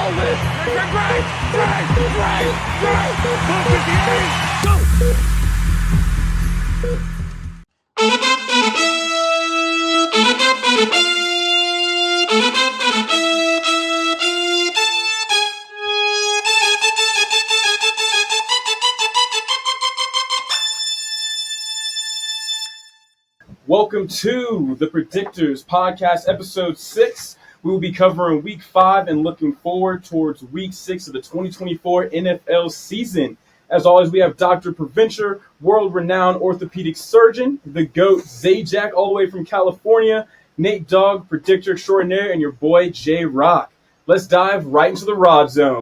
all win. Drake! Move 58! Go! Welcome to the Predictors podcast, episode 6. We will be covering week 5 and looking forward towards week 6 of the 2024 NFL season. As always, we have Dr. Provencher, world-renowned orthopedic surgeon, the GOAT, Zajac, all the way from California, Nate Dogg, predictor extraordinaire, and your boy, J Rock. Let's dive right into the Rod Zone.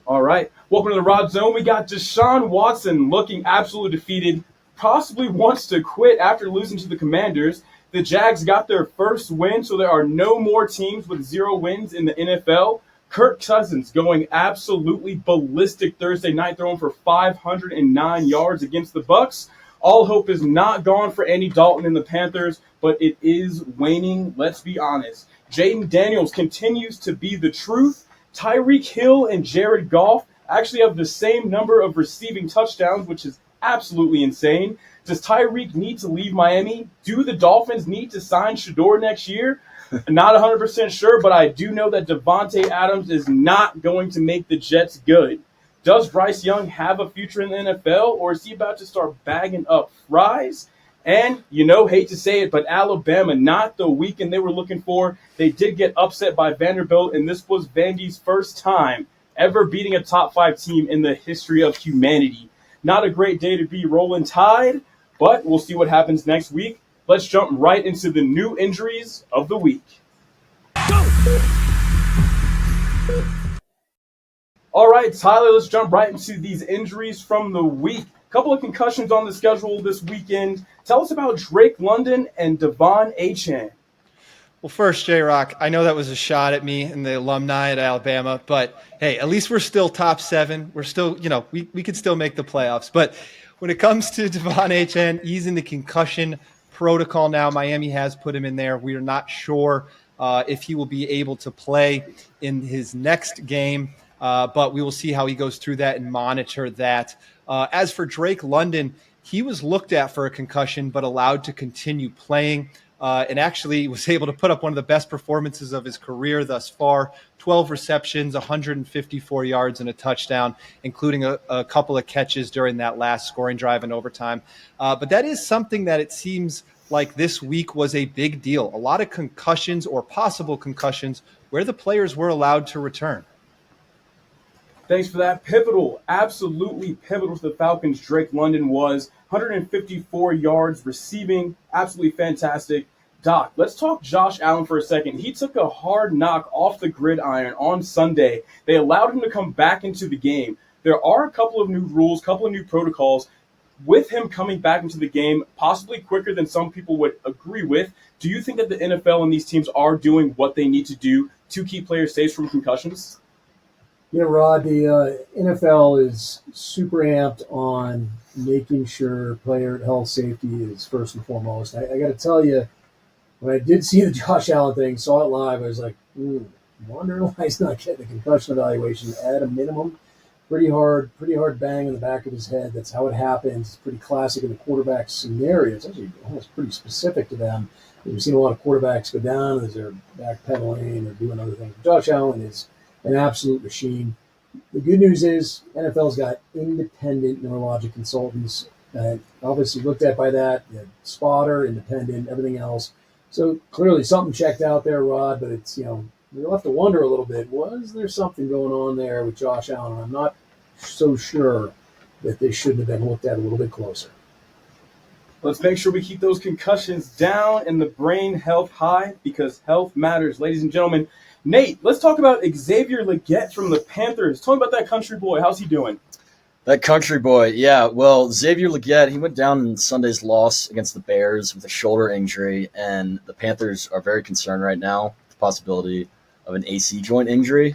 All right, welcome to the Rod Zone. We got Deshaun Watson looking absolutely defeated, possibly wants to quit after losing to the Commanders. The Jags got their first win, so there are no more teams with 0 wins in the NFL. Kirk Cousins going absolutely ballistic Thursday night, throwing for 509 yards against the Bucs. All hope is not gone for Andy Dalton and the Panthers, but it is waning, let's be honest. Jaden Daniels continues to be the truth. Tyreek Hill and Jared Goff actually have the same number of receiving touchdowns, which is absolutely insane. Does Tyreek need to leave Miami? Do the Dolphins need to sign Shedeur next year? Not 100% sure, but I do know that Devontae Adams is not going to make the Jets good. Does Bryce Young have a future in the NFL, or is he about to start bagging up fries? And, hate to say it, but Alabama, not the weekend they were looking for. They did get upset by Vanderbilt, and this was Vandy's first time ever beating a top 5 team in the history of humanity. Not a great day to be rolling Tide, but we'll see what happens next week. Let's jump right into the new injuries of the week. All right, Tyler, let's jump right into these injuries from the week. Couple of concussions on the schedule this weekend. Tell us about Drake London and Devon Achane. Well, first, J-Rock, I know that was a shot at me and the alumni at Alabama, but hey, at least we're still top 7. We're still, we could still make the playoffs. But when it comes to Devon Achane, he's in the concussion protocol now. Miami has put him in there. We are not sure if he will be able to play in his next game, but we will see how he goes through that and monitor that. As for Drake London, he was looked at for a concussion but allowed to continue playing and actually was able to put up one of the best performances of his career thus far. 12 receptions, 154 yards, and a touchdown, including a couple of catches during that last scoring drive in overtime. But that is something that it seems like this week was a big deal. A lot of concussions or possible concussions where the players were allowed to return. Thanks for that. Pivotal, absolutely pivotal to the Falcons. Drake London was 154 yards receiving, absolutely fantastic. Doc, let's talk Josh Allen for a second. He took a hard knock off the gridiron on Sunday. They allowed him to come back into the game. There are a couple of new rules, couple of new protocols. With him coming back into the game, possibly quicker than some people would agree with, do you think that the NFL and these teams are doing what they need to do to keep players safe from concussions? Rod, the NFL is super amped on making sure player health safety is first and foremost. I got to tell you, when I did see the Josh Allen thing, saw it live, I was like, wondering why he's not getting a concussion evaluation at a minimum. Pretty hard bang in the back of his head. That's how it happens. It's pretty classic in the quarterback scenario. It's actually almost pretty specific to them. We've seen a lot of quarterbacks go down as they're backpedaling or doing other things. Josh Allen is an absolute machine. The good news is NFL's got independent neurologic consultants obviously looked at by that, spotter, independent, everything else. So clearly something checked out there, Rod, but it's, we'll have to wonder a little bit, was there something going on there with Josh Allen? I'm not so sure that they shouldn't have been looked at a little bit closer. Let's make sure we keep those concussions down and the brain health high, because health matters, ladies and gentlemen. Nate, let's talk about Xavier Legette from the Panthers. Tell me about that country boy. How's he doing? That country boy, yeah. Well, Xavier Legette, he went down in Sunday's loss against the Bears with a shoulder injury, and the Panthers are very concerned right now with the possibility of an AC joint injury.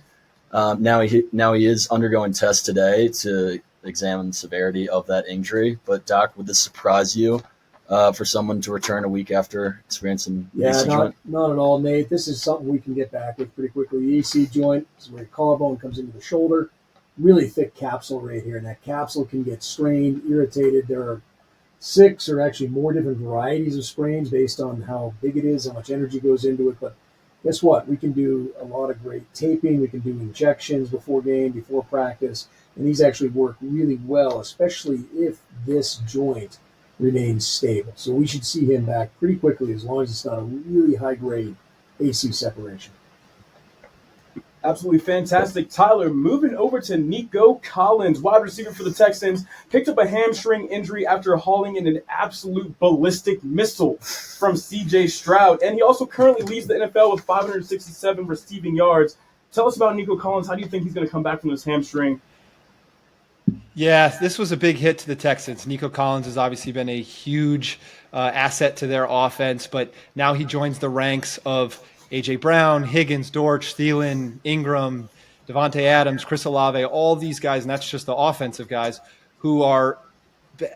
Now he is undergoing tests today to examine the severity of that injury. But, Doc, would this surprise you for someone to return a week after experiencing an Yeah, AC not joint? not at all, Nate. This is something we can get back with pretty quickly. The AC joint is where your collarbone comes into the shoulder. Really thick capsule right here, and that capsule can get strained, irritated. There are 6 or actually more different varieties of sprains based on how big it is, how much energy goes into it. But guess what? We can do a lot of great taping. We can do injections before game, before practice, and these actually work really well, especially if this joint remains stable. So we should see him back pretty quickly as long as it's not a really high grade AC separation. Absolutely fantastic. Tyler, moving over to Nico Collins, wide receiver for the Texans, picked up a hamstring injury after hauling in an absolute ballistic missile from C.J. Stroud. And he also currently leads the NFL with 567 receiving yards. Tell us about Nico Collins. How do you think he's going to come back from this hamstring? Yeah, this was a big hit to the Texans. Nico Collins has obviously been a huge asset to their offense, but now he joins the ranks of A.J. Brown, Higgins, Dortch, Thielen, Ingram, Devontae Adams, Chris Olave, all these guys, and that's just the offensive guys who are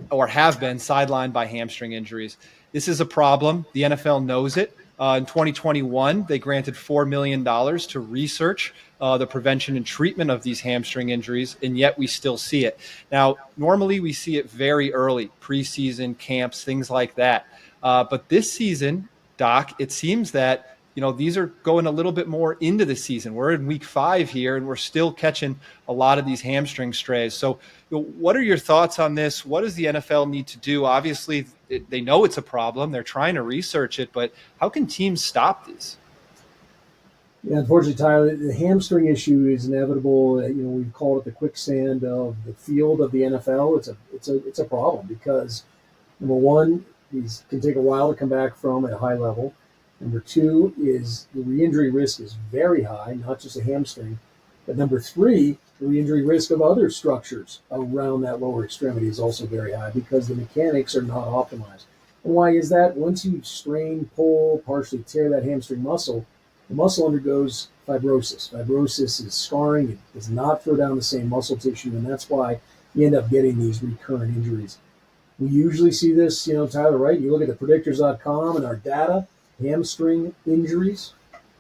or have been sidelined by hamstring injuries. This is a problem. The NFL knows it. In 2021, they granted $4 million to research the prevention and treatment of these hamstring injuries, and yet we still see it. Now, normally we see it very early, preseason, camps, things like that. But this season, Doc, it seems that these are going a little bit more into the season. We're in week 5 here, and we're still catching a lot of these hamstring strays. So what are your thoughts on this? What does the NFL need to do? Obviously, they know it's a problem. They're trying to research it, but how can teams stop this? Yeah, unfortunately, Tyler, the hamstring issue is inevitable. We've called it the quicksand of the field of the NFL. It's a problem because, number one, these can take a while to come back from at a high level. Number 2 is the re-injury risk is very high, not just a hamstring. But number 3, the re-injury risk of other structures around that lower extremity is also very high because the mechanics are not optimized. And why is that? Once you strain, pull, partially tear that hamstring muscle, the muscle undergoes fibrosis. Fibrosis is scarring. It does not throw down the same muscle tissue, and that's why you end up getting these recurrent injuries. We usually see this, Tyler, right? You look at the predictors.com and our data, hamstring injuries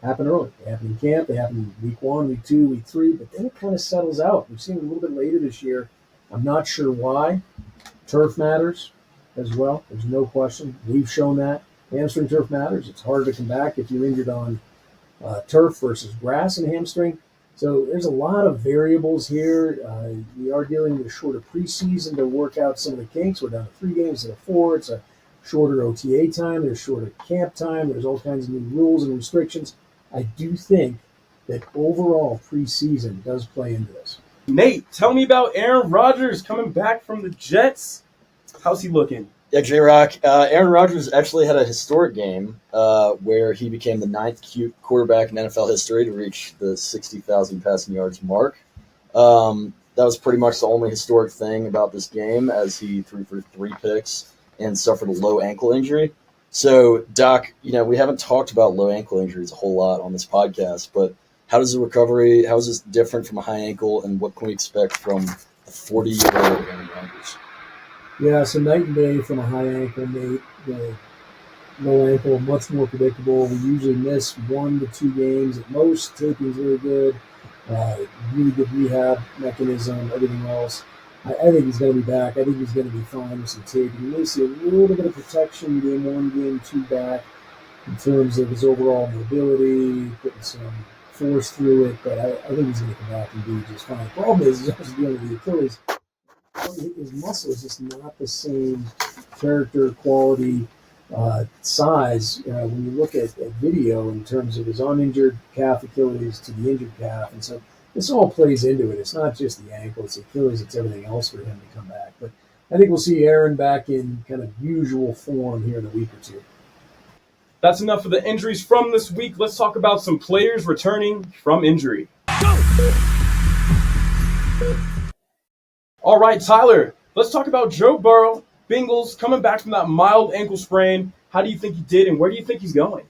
happen early. They happen in camp. They happen in week 1, week 2, week 3, but then it kind of settles out. We've seen it a little bit later this year. I'm not sure why. Turf matters as well. There's no question. We've shown that. Hamstring turf matters. It's harder to come back if you're injured on turf versus grass and hamstring. So there's a lot of variables here. We are dealing with a shorter preseason to work out some of the kinks. We're down to 3 games instead of 4. It's a shorter OTA time, there's shorter camp time, there's all kinds of new rules and restrictions. I do think that overall preseason does play into this. Nate, tell me about Aaron Rodgers coming back from the Jets. How's he looking? Yeah, J-Rock. Aaron Rodgers actually had a historic game where he became the 9th quarterback in NFL history to reach the 60,000 passing yards mark. That was pretty much the only historic thing about this game, as he threw for 3 picks and suffered a low ankle injury. So, Doc, we haven't talked about low ankle injuries a whole lot on this podcast, but how is this different from a high ankle, and what can we expect from the 40-year-old Aaron Rodgers? Yeah, so night and day from a high ankle, Nate. The low ankle, much more predictable. We usually miss 1 to 2 games at most. Taping's really good. Really good rehab mechanism, everything else. I think he's going to be back. I think he's going to be fine with some taping. You may see a little bit of protection game 1, game 2 back in terms of his overall mobility, putting some force through it, but I think he's going to come back and be just fine. The problem is he's also dealing with the Achilles. His muscle is just not the same character, quality, size when you look at video in terms of his uninjured calf Achilles to the injured calf. And so this all plays into it. It's not just the ankle, it's the Achilles, it's everything else for him to come back. But I think we'll see Aaron back in kind of usual form here in a week or 2. That's enough of the injuries from this week. Let's talk about some players returning from injury. All right, Tyler, let's talk about Joe Burrow, Bengals, coming back from that mild ankle sprain. How do you think he did, and where do you think he's going?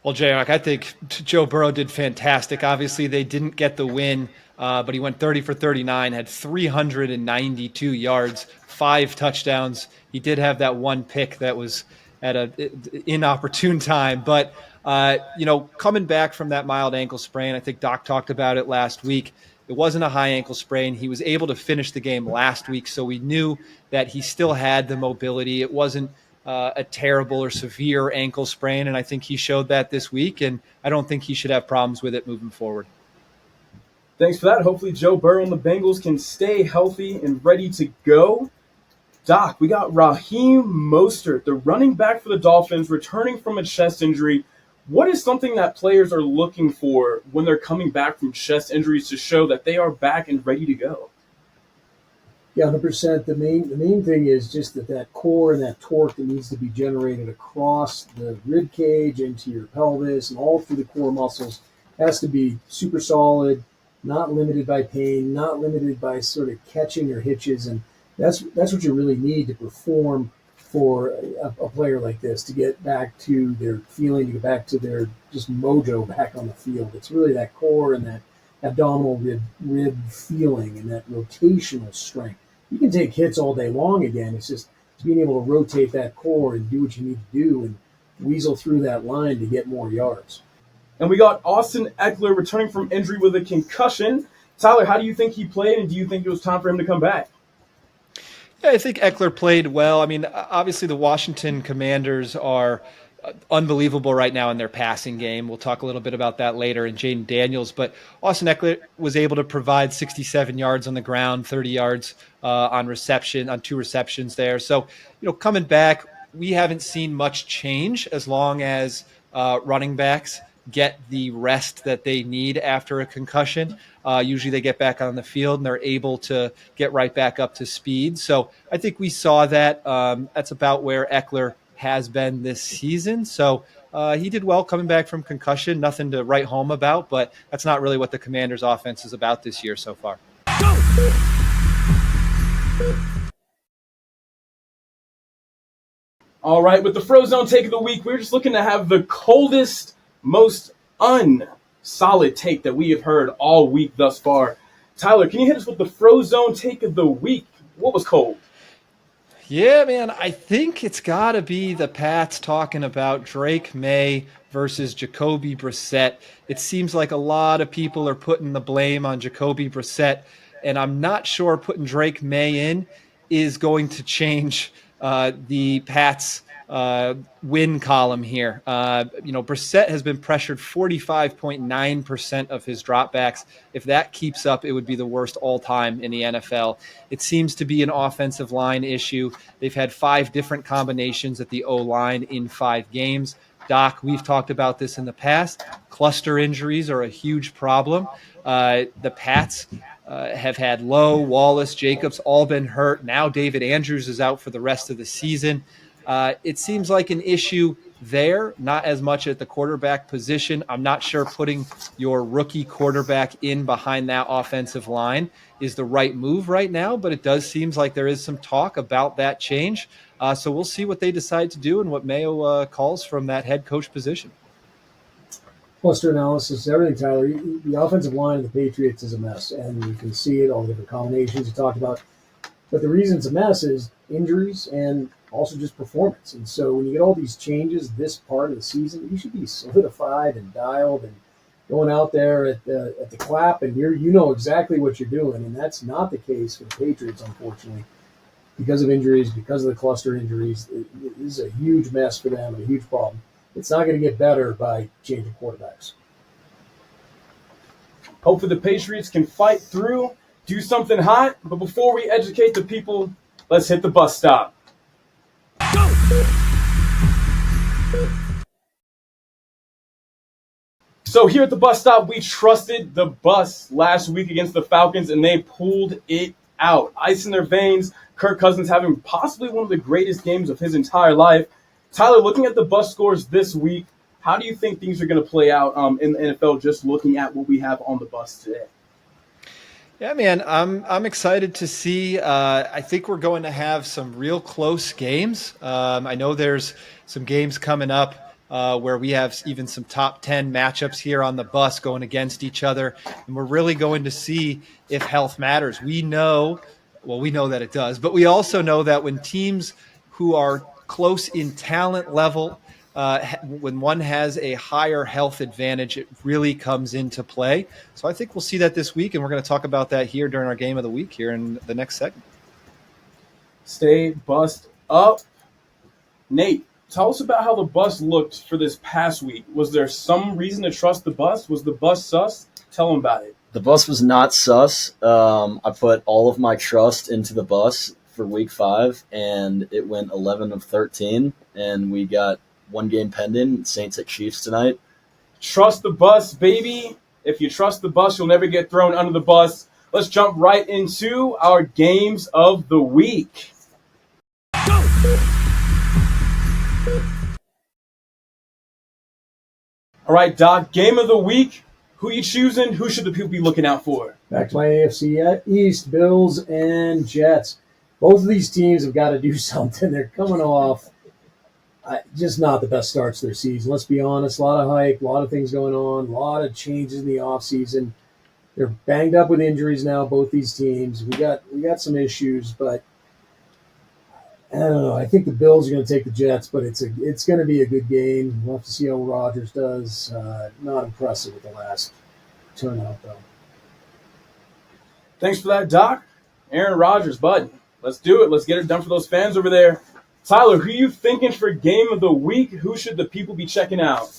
Well, J-Rock, I think Joe Burrow did fantastic. Obviously, they didn't get the win, but he went 30 for 39, had 392 yards, 5 touchdowns. He did have that one pick that was at an inopportune time. But, coming back from that mild ankle sprain, I think Doc talked about it last week. It wasn't a high ankle sprain. He was able to finish the game last week, so we knew that he still had the mobility. It wasn't a terrible or severe ankle sprain, and I think he showed that this week, and I don't think he should have problems with it moving forward. Thanks for that. Hopefully Joe Burrow and the Bengals can stay healthy and ready to go. Doc, we got Raheem Mostert, the running back for the Dolphins, returning from a chest injury. What is something that players are looking for when they're coming back from chest injuries to show that they are back and ready to go? Yeah, 100%. The main thing is just that core and that torque that needs to be generated across the rib cage into your pelvis and all through the core muscles has to be super solid, not limited by pain, not limited by sort of catching or hitches, and that's what you really need to perform for a player like this, to get back to their feeling, to get back to their just mojo back on the field. It's really that core and that abdominal rib feeling and that rotational strength. You can take hits all day long again. It's just being able to rotate that core and do what you need to do and weasel through that line to get more yards. And we got Austin Eckler returning from injury with a concussion. Tyler, how do you think he played, and do you think it was time for him to come back? Yeah, I think Eckler played well. I mean, obviously the Washington Commanders are unbelievable right now in their passing game. We'll talk a little bit about that later in Jaden Daniels, but Austin Eckler was able to provide 67 yards on the ground, 30 yards on 2 receptions there. So, coming back, we haven't seen much change as long as running backs get the rest that they need after a concussion. Usually they get back on the field and they're able to get right back up to speed. So I think we saw that. That's about where Eckler has been this season. So he did well coming back from concussion. Nothing to write home about, but that's not really what the Commanders' offense is about this year so far. All right, with the Frozone take of the week, we're just looking to have the coldest, most unsolid take that we have heard all week thus far. Tyler, can you hit us with the Frozone take of the week? What was cold? Yeah, man, I think it's got to be the Pats talking about Drake May versus Jacoby Brissett. It seems like a lot of people are putting the blame on Jacoby Brissett, and I'm not sure putting Drake May in is going to change the Pats' win column here. Brissett has been pressured 45.9% of his dropbacks. If that keeps up, it would be the worst all time in the NFL. It seems to be an offensive line issue. They've had 5 different combinations at the O-line in 5 games. Doc, we've talked about this in the past. Cluster injuries are a huge problem. The Pats have had Lowe, Wallace, Jacobs, all been hurt. Now David Andrews is out for the rest of the season. It seems like an issue there, not as much at the quarterback position. I'm not sure putting your rookie quarterback in behind that offensive line is the right move right now, but it does seem like there is some talk about that change. So we'll see what they decide to do and what Mayo calls from that head coach position. Cluster analysis, everything, Tyler. The offensive line of the Patriots is a mess, and you can see it, all the different combinations you talked about. But the reason it's a mess is injuries and also just performance. And so when you get all these changes this part of the season, you should be solidified and dialed and going out there at the clap, and you know exactly what you're doing. And that's not the case for the Patriots, unfortunately, because of injuries, because of the cluster injuries. It is a huge mess for them and a huge problem. It's not going to get better by changing quarterbacks. Hopefully the Patriots can fight through, do something hot. But before we educate the people, let's hit the bus stop. Go! So here at the bus stop, we trusted the bus last week against the Falcons, and they pulled it out. Ice in their veins, Kirk Cousins having possibly one of the greatest games of his entire life. Tyler, looking at the bus scores this week, how do you think things are going to play out in the NFL, just looking at what we have on the bus today? Yeah, man, I'm excited to see. I think we're going to have some real close games. I know there's some games coming up where we have even some top 10 matchups here on the bus going against each other. And we're really going to see if health matters. We know that it does, but we also know that when teams who are close in talent level, when one has a higher health advantage, it really comes into play. So I think we'll see that this week, and we're going to talk about that here during our game of the week here in the next segment. Stay bust up. Nate, tell us about how the bus looked for this past week. Was there some reason to trust the bus? Was the bus sus? Tell them about it. The bus was not sus. I put all of my trust into the bus for week 5, and it went 11 of 13, and we got one game pending, Saints at Chiefs tonight. Trust the bus, baby. If you trust the bus, you'll never get thrown under the bus. Let's jump right into our games of the week. Go! All right, Doc, game of the week. Who you choosing? Who should the people be looking out for? Back to my AFC East, Bills and Jets. Both of these teams have got to do something. They're coming off just not the best starts to their season. Let's be honest. A lot of hype, a lot of things going on, a lot of changes in the offseason. They're banged up with injuries now, both these teams. We got some issues, but I don't know. I think the Bills are going to take the Jets, but it's going to be a good game. We'll have to see how Rodgers does. Not impressive with the last turnout, though. Thanks for that, Doc. Aaron Rodgers, bud. Let's do it. Let's get it done for those fans over there. Tyler, who you thinking for game of the week? Who should the people be checking out?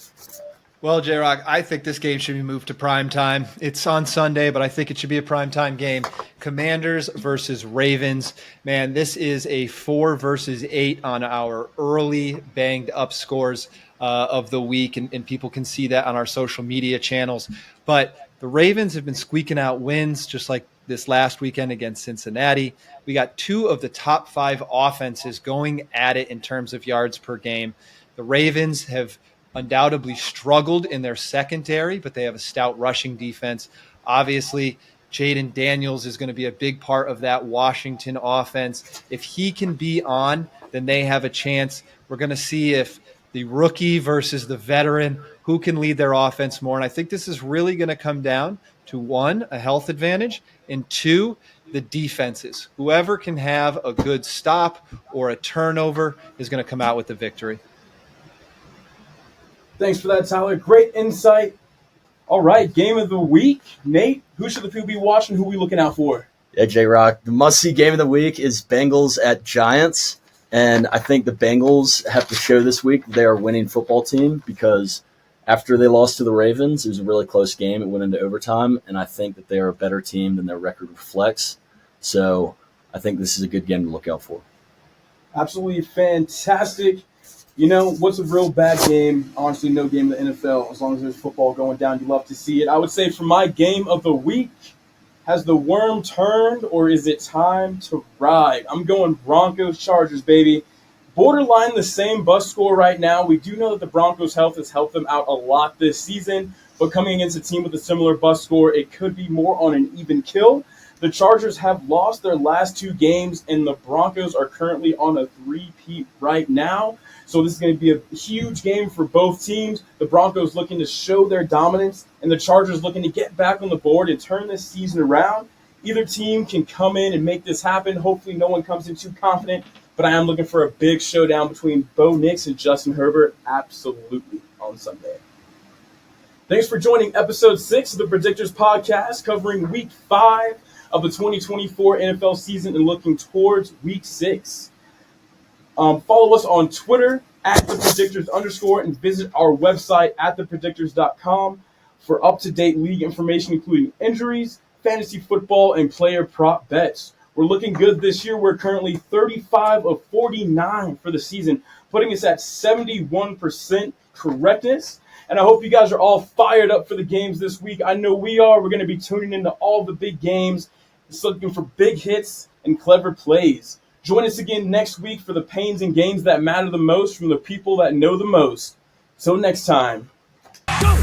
Well, J-Rock, I think this game should be moved to prime time. It's on Sunday, but I think it should be a prime time game. Commanders versus Ravens. Man, this is a 4 versus 8 on our early banged up scores of the week, and people can see that on our social media channels. But the Ravens have been squeaking out wins, just like this last weekend against Cincinnati. We got 2 of the top 5 offenses going at it in terms of yards per game. The Ravens have undoubtedly struggled in their secondary, but they have a stout rushing defense. Obviously, Jaden Daniels is going to be a big part of that Washington offense. If he can be on, then they have a chance. We're going to see if the rookie versus the veteran, who can lead their offense more. And I think this is really going to come down to 1, a health advantage, and 2, the defenses. Whoever can have a good stop or a turnover is going to come out with the victory. Thanks for that, Tyler. Great insight. All right, game of the week. Nate, who should the people be watching? Who are we looking out for? Yeah, J-Rock, the must-see game of the week is Bengals at Giants. And I think the Bengals have to show this week they are a winning football team, because after they lost to the Ravens, it was a really close game. It went into overtime, and I think that they are a better team than their record reflects. So I think this is a good game to look out for. Absolutely fantastic. You know, what's a real bad game? Honestly, no game in the NFL. As long as there's football going down, you love to see it. I would say for my game of the week, has the worm turned or is it time to ride? I'm going Broncos Chargers, baby. Borderline the same bus score right now. We do know that the Broncos' health has helped them out a lot this season, but coming against a team with a similar bus score, it could be more on an even kill. The Chargers have lost their last 2 games, and the Broncos are currently on a 3-peat right now. So this is going to be a huge game for both teams. The Broncos looking to show their dominance, and the Chargers looking to get back on the board and turn this season around. Either team can come in and make this happen. Hopefully no one comes in too confident, but I am looking for a big showdown between Bo Nix and Justin Herbert absolutely on Sunday. Thanks for joining episode 6 of the Predictors podcast, covering week 5 of the 2024 NFL season and looking towards week 6. Follow us on Twitter @thepredictors_ and visit our website @thepredictors.com for up-to-date league information, including injuries, fantasy football, and player prop bets. We're looking good this year. We're currently 35 of 49 for the season, putting us at 71% correctness. And I hope you guys are all fired up for the games this week. I know we are. We're going to be tuning into all the big games, just looking for big hits and clever plays. Join us again next week for the pains and games that matter the most from the people that know the most. Till next time. Go!